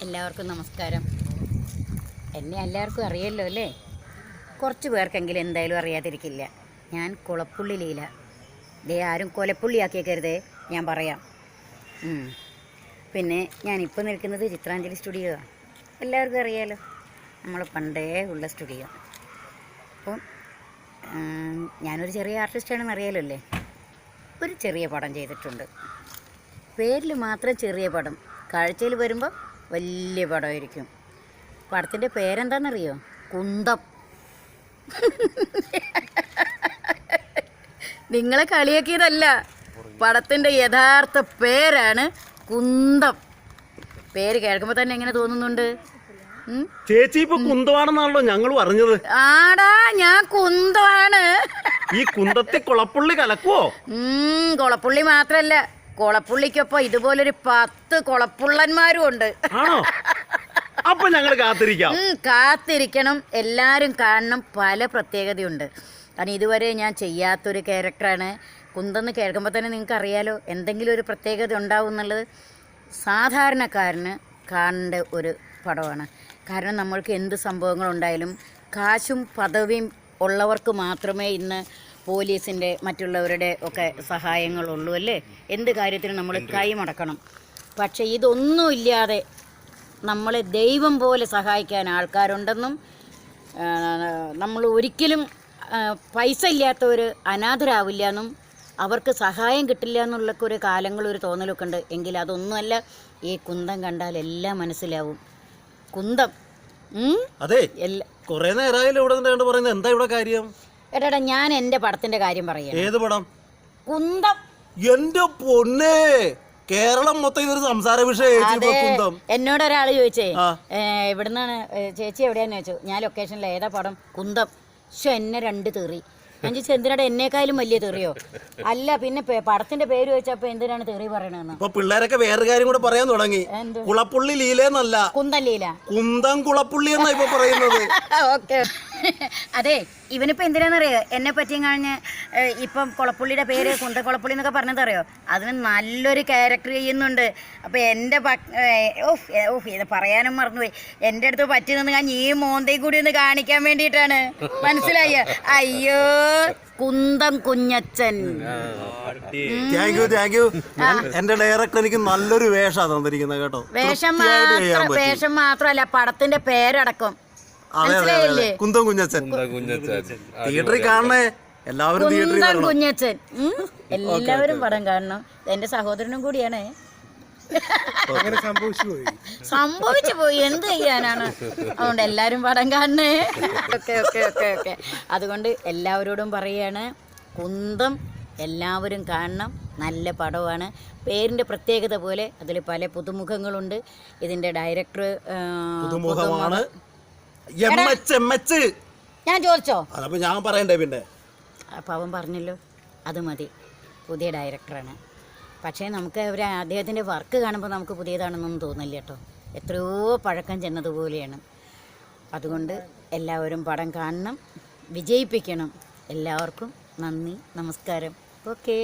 എല്ലാവർക്കും നമസ്കാരം. എന്നെ എല്ലാവർക്കും അറിയല്ലോ അല്ലേ? കുറച്ച് പേർക്കെങ്കിലും എന്തായാലും അറിയാതിരിക്കില്ല. ഞാൻ കുളപ്പുള്ളി ലീല. ദേ ആരും കൊലപ്പുള്ളിയാക്കിയേക്കരുതേ, ഞാൻ പറയാം. പിന്നെ ഞാനിപ്പോൾ നിൽക്കുന്നത് ചിത്രാഞ്ജലി സ്റ്റുഡിയോ. എല്ലാവർക്കും അറിയാമല്ലോ, നമ്മൾ പണ്ടേ ഉള്ള സ്റ്റുഡിയോ. അപ്പം ഞാനൊരു ചെറിയ ആർട്ടിസ്റ്റാണെന്ന് അറിയാലോ അല്ലേ? ഒരു ചെറിയ പടം ചെയ്തിട്ടുണ്ട്. പേരിൽ മാത്രം ചെറിയ പടം, കാഴ്ചയിൽ വരുമ്പോൾ വലിയ പടമായിരിക്കും. പടത്തിൻ്റെ പേരെന്താണെന്നറിയോ? കുന്തം. നിങ്ങളെ കളിയാക്കിയതല്ല, പടത്തിൻ്റെ യഥാർത്ഥ പേരാണ് കുന്തം. പേര് കേൾക്കുമ്പോൾ തന്നെ എങ്ങനെ തോന്നുന്നുണ്ട്? ചേച്ചി ഇപ്പൊ കുന്തമാണെന്നാണല്ലോ ഞങ്ങൾ പറഞ്ഞത്. ആടാ, ഞാൻ കുന്തമാണ്. ഈ കുന്തത്തിൽ കുളപ്പുള്ളി കലക്കുവോ? കുളപ്പുള്ളി മാത്രല്ല, കുളപ്പുള്ളിക്കൊപ്പം ഇതുപോലൊരു 10 കുളപ്പുള്ളന്മാരും ഉണ്ട്. ആണോ? അപ്പൊ ഞങ്ങൾ കാത്തിരിക്കണം. എല്ലാരും കാണണം. പല പ്രത്യേകതയുണ്ട്. കാരണം ഇതുവരെ ഞാൻ ചെയ്യാത്തൊരു ക്യാരക്ടറാണ്. കുന്തെന്ന് കേൾക്കുമ്പോൾ തന്നെ നിങ്ങൾക്ക് അറിയാലോ എന്തെങ്കിലും ഒരു പ്രത്യേകത ഉണ്ടാവും എന്നുള്ളത്. സാധാരണക്കാരന് കാണേണ്ട ഒരു പടമാണ്. കാരണം നമ്മൾക്ക് എന്ത് സംഭവങ്ങളുണ്ടായാലും കാശും പദവിയും ഉള്ളവർക്ക് മാത്രമേ ഇന്ന് പോലീസിൻ്റെ മറ്റുള്ളവരുടെ ഒക്കെ സഹായങ്ങളുള്ളൂ അല്ലേ? എന്ത് കാര്യത്തിനും നമ്മൾ കൈമടക്കണം. പക്ഷേ ഇതൊന്നുമില്ലാതെ നമ്മളെ ദൈവം പോലെ സഹായിക്കാൻ ആൾക്കാരുണ്ടെന്നും നമ്മൾ ഒരിക്കലും പൈസ ഇല്ലാത്തവർ അനാഥരാവില്ല എന്നും അവർക്ക് സഹായം കിട്ടില്ല എന്നുള്ളൊക്കെ ഒരു കാലങ്ങളൊരു തോന്നലൊക്കെ ഉണ്ട്. എങ്കിൽ അതൊന്നുമല്ല, ഈ കുന്തം കണ്ടാൽ എല്ലാം മനസ്സിലാവും. കുന്തം. അതെ, കുറേ നേരമായാലും ഇവിടെ പറയുന്നത് എന്താ ഇവിടെ കാര്യം? എടാ, ഞാൻ എൻ്റെ പടത്തിന്റെ കാര്യം പറയാം. ഏത് പടം? കുന്തം. എന്റെ പൊന്നേ, കേരളം മൊത്തം ഇതൊരു സംസാര വിഷയം. എന്നോട് ഒരാൾ ചോദിച്ചേ, എവിടുന്നാണ് ചേച്ചി എവിടെയാന്ന് ചോദിച്ചു. ഞാൻ ലൊക്കേഷനിൽ ഏതാ പടം? കുന്തം. പക്ഷെ എന്നെ 2 തെറി. ഞാൻ ചോദിച്ചു, എന്തിനാണ് എന്നെക്കാളും വലിയ തെറിയോ? അല്ല, പിന്നെ പടത്തിന്റെ പേര് ചോദിച്ചപ്പോ എന്തിനാണ് തെറി പറയണെന്ന്. ഇപ്പൊ പിള്ളേരൊക്കെ വേറെ കാര്യം കൂടെ പറയാൻ തുടങ്ങി. കുളപ്പുള്ളി ലീലെന്നല്ല, കുന്തം ലീല. കുന്തം കുളപ്പുള്ളി എന്നാ ഇപ്പൊ പറയുന്നത്. ഓക്കെ. അതെ, ഇവനിപ്പോൾ എന്തിനാണെന്നറിയോ എന്നെ പറ്റിയും കഴിഞ്ഞ് ഇപ്പം കുളപ്പുള്ളിയുടെ പേര് കുളപ്പുള്ളി എന്നൊക്കെ പറഞ്ഞതറിയോ? അതിന് നല്ലൊരു ക്യാരക്ടർ ചെയ്യുന്നുണ്ട്. അപ്പോൾ എൻ്റെ ഇത് പറയാനും മറന്നുപോയി. എൻ്റെ അടുത്ത് പറ്റി നിന്ന് ഞാൻ ഈ മോന്തയും കൂടി ഒന്ന് കാണിക്കാൻ വേണ്ടിയിട്ടാണ്. മനസ്സിലായ? അയ്യോ, കുന്തം കുഞ്ഞച്ചൻ. Thank you. എന്റെ ഡയറക്ടർ എനിക്ക് നല്ലൊരു വേഷം തന്നിരിക്കുന്നത് കേട്ടോ. വേഷം മാത്രമല്ല, പടത്തിന്റെ പേരടക്കം. കുന്തം കുഞ്ഞച്ചൻ. തിയേറ്ററിൽ കാണണേ എല്ലാവരും. കുന്തം കുഞ്ഞച്ചൻ. എല്ലാവരും പടം കാണണം. എന്റെ സഹോദരനും കൂടിയാണ്. സംഭവിച്ചു പോയി, എന്ത് ചെയ്യാനാണ്? അതുകൊണ്ട് എല്ലാവരും പടം കാണണേ. ഓക്കെ. അതുകൊണ്ട് എല്ലാവരോടും പറയാണ്, കുന്തം എല്ലാവരും കാണണം. നല്ല പടമാണ്. പേരിൻ്റെ പ്രത്യേകത പോലെ അതിൽ പല പുതുമുഖങ്ങളുണ്ട്. ഇതിൻ്റെ ഡയറക്ടർ പുതുമുഖമാണ്. ഞാൻ ചോദിച്ചോ? അതപ്പോ ഞാൻ പറയണ്ടേ? പിന്നെ അപ്പം അവൻ പറഞ്ഞല്ലോ, അത് മതി. പുതിയ ഡയറക്ടറാണ്. പക്ഷേ നമുക്ക് അദ്ദേഹത്തിൻ്റെ വർക്ക് കാണുമ്പോൾ നമുക്ക് പുതിയതാണെന്നൊന്നും തോന്നില്ല കേട്ടോ. എത്രയോ പഴക്കം ചെന്നതുപോലെയാണ്. അതുകൊണ്ട് എല്ലാവരും പടം കാണണം, വിജയിപ്പിക്കണം. എല്ലാവർക്കും നന്ദി, നമസ്കാരം. ഓക്കേ.